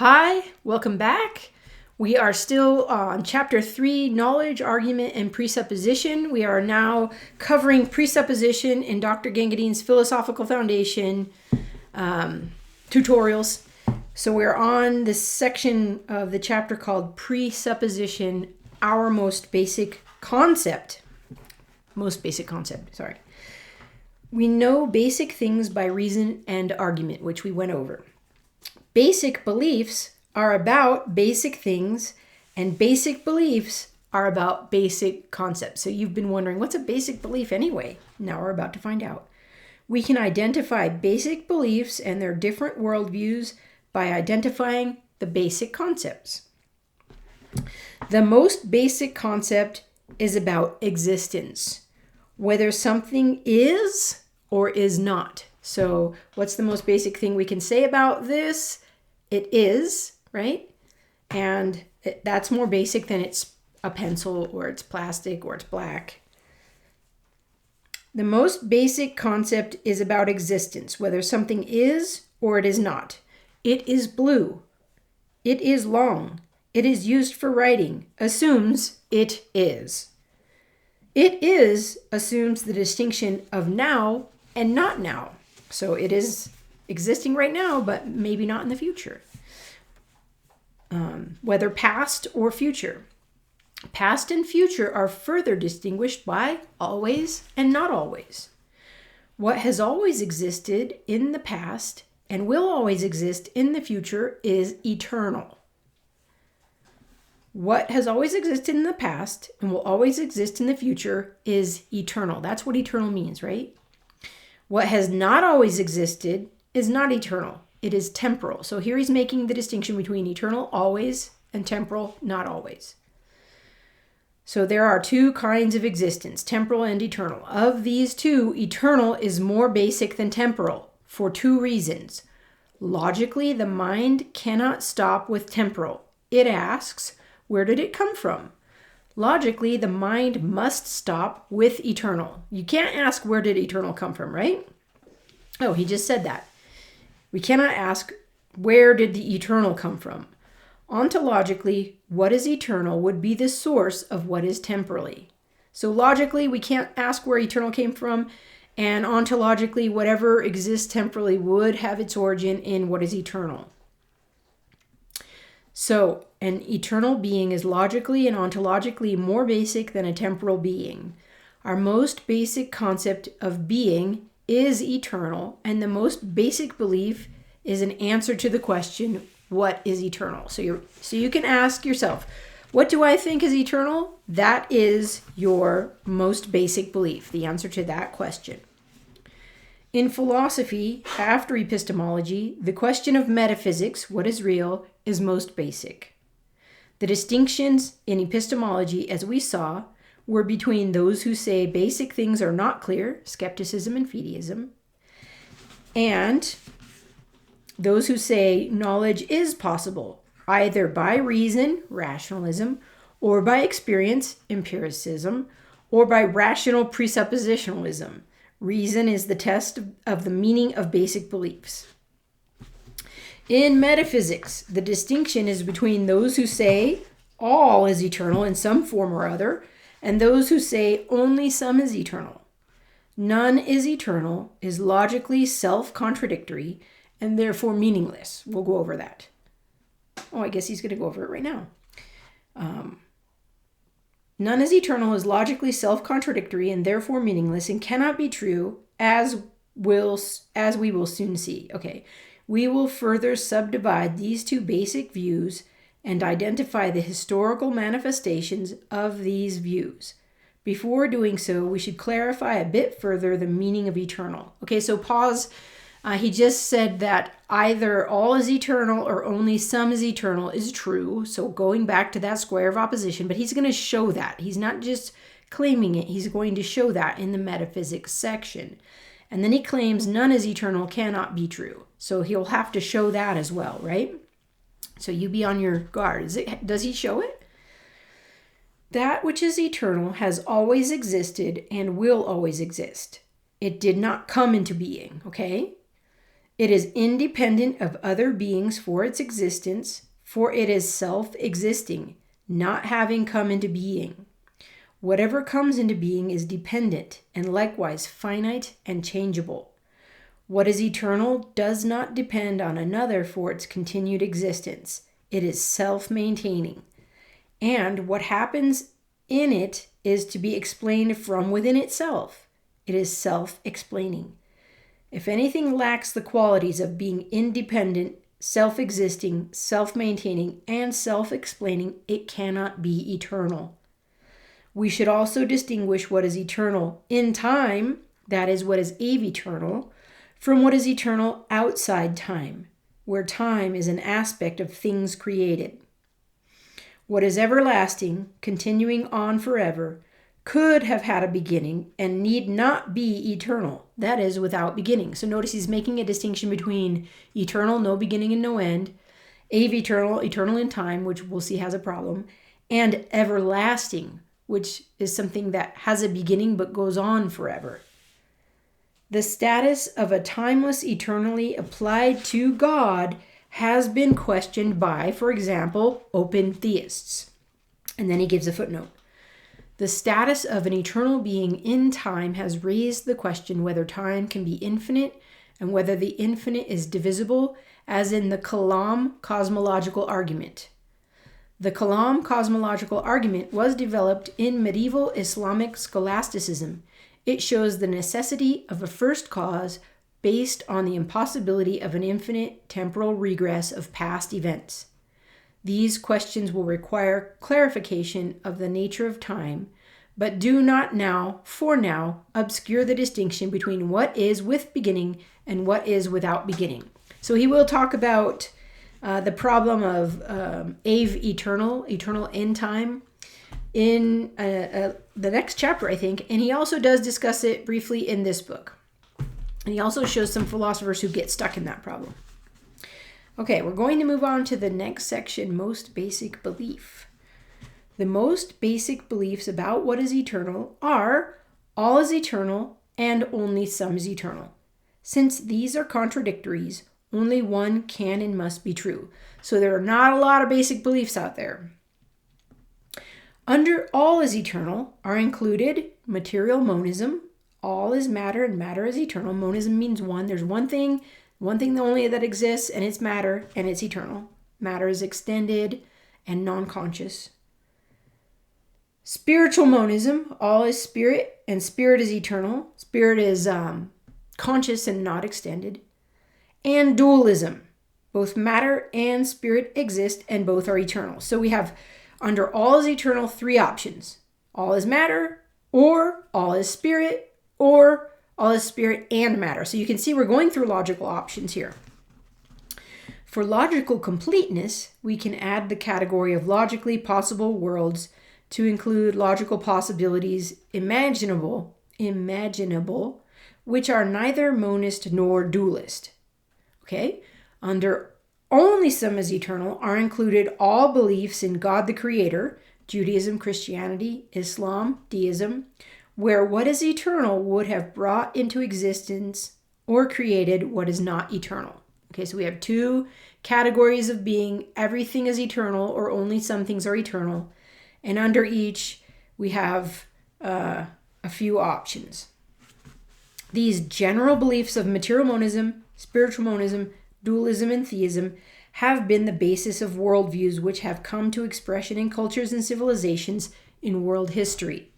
Hi, welcome back. We are still on Chapter 3, Knowledge, Argument, and Presupposition. We are now covering presupposition in Dr. Gangadean's Philosophical Foundation tutorials. So we're on this section of the chapter called Presupposition, our most basic concept. We know basic things by reason and argument, which we went over. Basic beliefs are about basic things, and basic beliefs are about basic concepts. So you've been wondering, what's a basic belief anyway? Now we're about to find out. We can identify basic beliefs and their different worldviews by identifying the basic concepts. The most basic concept is about existence, whether something is or is not. So what's the most basic thing we can say about this? It is, right? And that's more basic than it's a pencil or it's plastic or it's black. The most basic concept is about existence, whether something is or it is not. It is blue. It is long. It is used for writing. Assumes it is. It is assumes the distinction of now and not now. So it is existing right now, but maybe not in the future. Whether past or future. Past and future are further distinguished by always and not always. What has always existed in the past and will always exist in the future is eternal. What has always existed in the past and will always exist in the future is eternal. That's what eternal means, right? What has not always existed is not eternal. It is temporal. So here he's making the distinction between eternal, always, and temporal, not always. So there are two kinds of existence, temporal and eternal. Of these two, eternal is more basic than temporal for two reasons. Logically, the mind cannot stop with temporal. It asks, where did it come from? Logically, the mind must stop with eternal. You can't ask, where did eternal come from, right? Oh, he just said that. We cannot ask, where did the eternal come from? Ontologically, what is eternal would be the source of what is temporally. So logically, we can't ask where eternal came from, and ontologically, whatever exists temporally would have its origin in what is eternal. So, an eternal being is logically and ontologically more basic than a temporal being. Our most basic concept of being is eternal, and the most basic belief is an answer to the question, what is eternal? So you can ask yourself, what do I think is eternal? That is your most basic belief, the answer to that question. In philosophy, after epistemology, the question of metaphysics, what is real, is most basic. The distinctions in epistemology, as we saw, were between those who say basic things are not clear, skepticism and fideism, and those who say knowledge is possible, either by reason, rationalism, or by experience, empiricism, or by rational presuppositionalism. Reason is the test of the meaning of basic beliefs. In metaphysics, the distinction is between those who say all is eternal in some form or other, and those who say only some is eternal. None is eternal is logically self-contradictory and therefore meaningless. We'll go over that. Oh, I guess he's going to go over it right now. None is eternal is logically self-contradictory and therefore meaningless and cannot be true, as we will soon see. Okay, we will further subdivide these two basic views and identify the historical manifestations of these views. Before doing so, we should clarify a bit further the meaning of eternal. Okay, so pause. He just said that either all is eternal or only some is eternal is true. So going back to that square of opposition, but he's going to show that. He's not just claiming it. He's going to show that in the metaphysics section. And then he claims none is eternal cannot be true. So he'll have to show that as well, right? So you be on your guard. Does he show it? That which is eternal has always existed and will always exist. It did not come into being, okay? It is independent of other beings for its existence, for it is self-existing, not having come into being. Whatever comes into being is dependent and likewise finite and changeable. What is eternal does not depend on another for its continued existence. It is self-maintaining. And what happens in it is to be explained from within itself. It is self-explaining. If anything lacks the qualities of being independent, self-existing, self-maintaining, and self-explaining, it cannot be eternal. We should also distinguish what is eternal in time, that is, what is aveternal, from what is eternal outside time, where time is an aspect of things created. What is everlasting, continuing on forever, could have had a beginning and need not be eternal, that is, without beginning. So notice he's making a distinction between eternal, no beginning and no end, aveternal, eternal in time, which we'll see has a problem, and everlasting, which is something that has a beginning but goes on forever. The status of a timeless eternally applied to God has been questioned by, for example, open theists. And then he gives a footnote. The status of an eternal being in time has raised the question whether time can be infinite and whether the infinite is divisible, as in the Kalam cosmological argument. The Kalam cosmological argument was developed in medieval Islamic scholasticism. It shows the necessity of a first cause based on the impossibility of an infinite temporal regress of past events. These questions will require clarification of the nature of time, but do not now, for now, obscure the distinction between what is with beginning and what is without beginning. So he will talk about the problem of eternal in time, in the next chapter, I think. And he also does discuss it briefly in this book. And he also shows some philosophers who get stuck in that problem. Okay, we're going to move on to the next section, most basic belief. The most basic beliefs about what is eternal are all is eternal and only some is eternal. Since these are contradictories, only one can and must be true. So there are not a lot of basic beliefs out there. Under all is eternal are included material monism. All is matter and matter is eternal. Monism means one. There's one thing only that exists, and it's matter, and it's eternal. Matter is extended and non-conscious. Spiritual monism, all is spirit, and spirit is eternal. Spirit is conscious and not extended. And dualism, both matter and spirit exist, and both are eternal. So we have, under all is eternal, three options. All is matter, or all is spirit, or all is spirit and matter. So you can see we're going through logical options here. For logical completeness, we can add the category of logically possible worlds to include logical possibilities imaginable, which are neither monist nor dualist. Okay? Under only some is eternal are included all beliefs in God the Creator, Judaism, Christianity, Islam, deism, where what is eternal would have brought into existence or created what is not eternal. Okay, so we have two categories of being. Everything is eternal or only some things are eternal. And under each, we have a few options. These general beliefs of material monism, spiritual monism, dualism, and theism have been the basis of worldviews which have come to expression in cultures and civilizations in world history.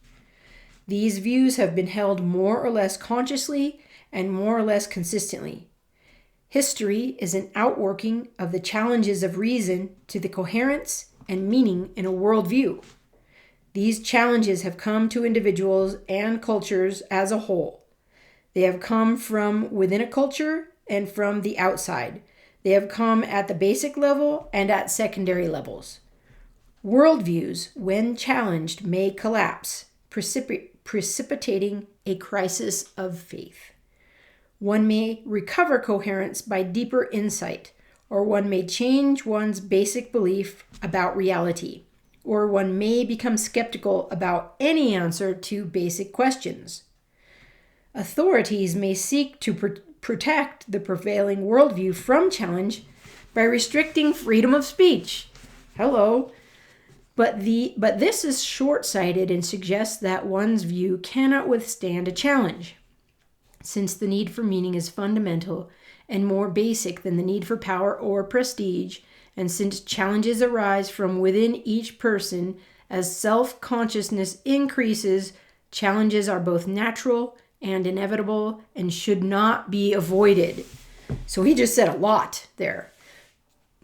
These views have been held more or less consciously and more or less consistently. History is an outworking of the challenges of reason to the coherence and meaning in a worldview. These challenges have come to individuals and cultures as a whole. They have come from within a culture and from the outside. They have come at the basic level and at secondary levels. Worldviews, when challenged, may collapse, precipitating a crisis of faith. One may recover coherence by deeper insight, or one may change one's basic belief about reality, or one may become skeptical about any answer to basic questions. Authorities may seek to protect the prevailing worldview from challenge by restricting freedom of speech. Hello. But this is short-sighted and suggests that one's view cannot withstand a challenge, since the need for meaning is fundamental and more basic than the need for power or prestige, and since challenges arise from within each person as self-consciousness increases, challenges are both natural and inevitable and should not be avoided. So he just said a lot there.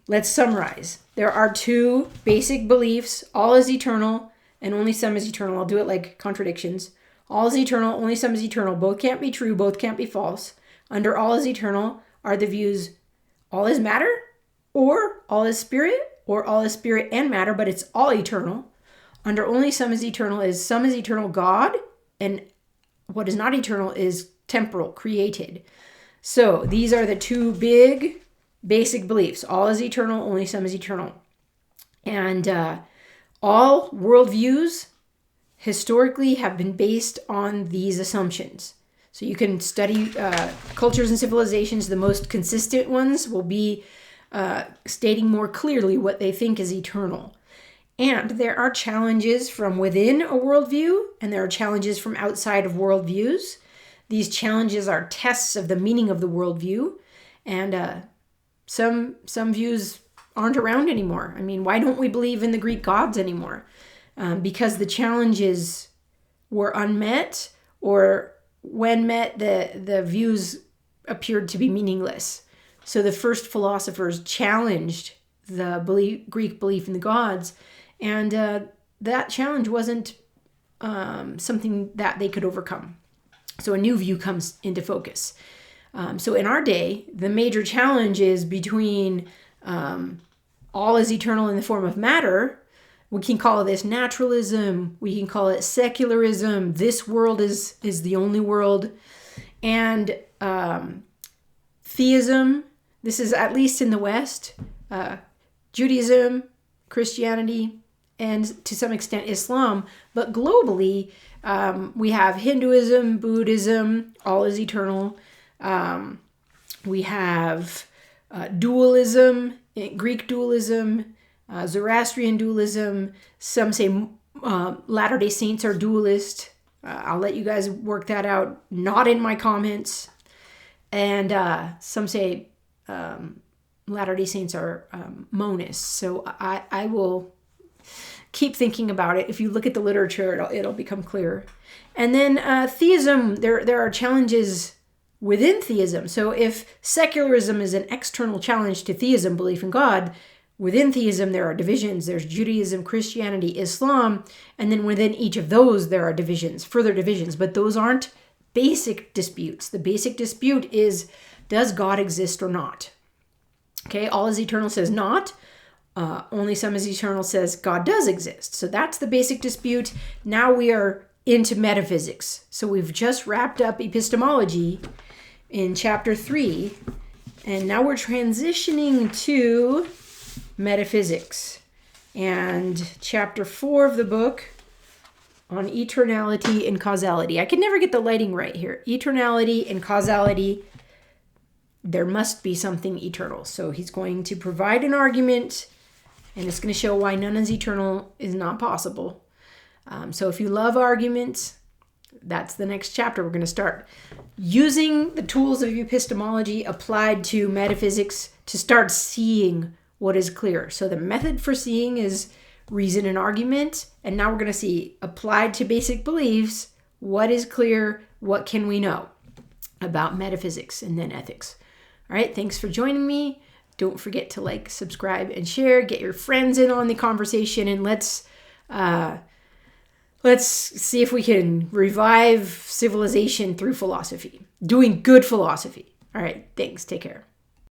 Let's summarize. There are two basic beliefs: all is eternal and only some is eternal. I'll do it like contradictions. All is eternal, only some is eternal. Both can't be true, both can't be false. Under all is eternal are the views all is matter, or all is spirit, or all is spirit and matter, but it's all eternal. Under only some is eternal God, and what is not eternal is temporal, created. So these are the two big basic beliefs. All is eternal, only some is eternal. And all worldviews historically have been based on these assumptions. So you can study cultures and civilizations. The most consistent ones will be stating more clearly what they think is eternal. And there are challenges from within a worldview, and there are challenges from outside of worldviews. These challenges are tests of the meaning of the worldview, and some views aren't around anymore. I mean, why don't we believe in the Greek gods anymore? Because the challenges were unmet, or when met, the views appeared to be meaningless. So the first philosophers challenged the Greek belief in the gods, and that challenge wasn't something that they could overcome. So a new view comes into focus. So in our day, the major challenge is between all is eternal in the form of matter. We can call this naturalism. We can call it secularism. This world is the only world. And theism. This is at least in the West. Judaism, Christianity, and to some extent Islam. But globally, we have Hinduism, Buddhism, all is eternal. We have dualism, Greek dualism, Zoroastrian dualism. Some say Latter-day Saints are dualist. I'll let you guys work that out. Not in my comments. And some say Latter-day Saints are monists. So I will keep thinking about it. If you look at the literature, it'll become clearer. And then theism, there are challenges within theism. So if secularism is an external challenge to theism, belief in God, within theism there are divisions. There's Judaism, Christianity, Islam, and then within each of those there are divisions, further divisions. But those aren't basic disputes. The basic dispute is, does God exist or not? Okay, all is eternal says not. Only some is eternal says God does exist. So that's the basic dispute. Now we are into metaphysics. So we've just wrapped up epistemology in chapter 3, and now we're transitioning to metaphysics and chapter 4 of the book on eternality and causality. I can never get the lighting right here. Eternality and causality. There must be something eternal. So he's going to provide an argument, and it's going to show why none is eternal is not possible. So if you love arguments, that's the next chapter. We're going to start using the tools of epistemology applied to metaphysics to start seeing what is clear. So the method for seeing is reason and argument. And now we're going to see, applied to basic beliefs, what is clear, what can we know about metaphysics and then ethics. All right, thanks for joining me. Don't forget to like, subscribe, and share. Get your friends in on the conversation, and let's see if we can revive civilization through philosophy. Doing good philosophy. All right, thanks. Take care.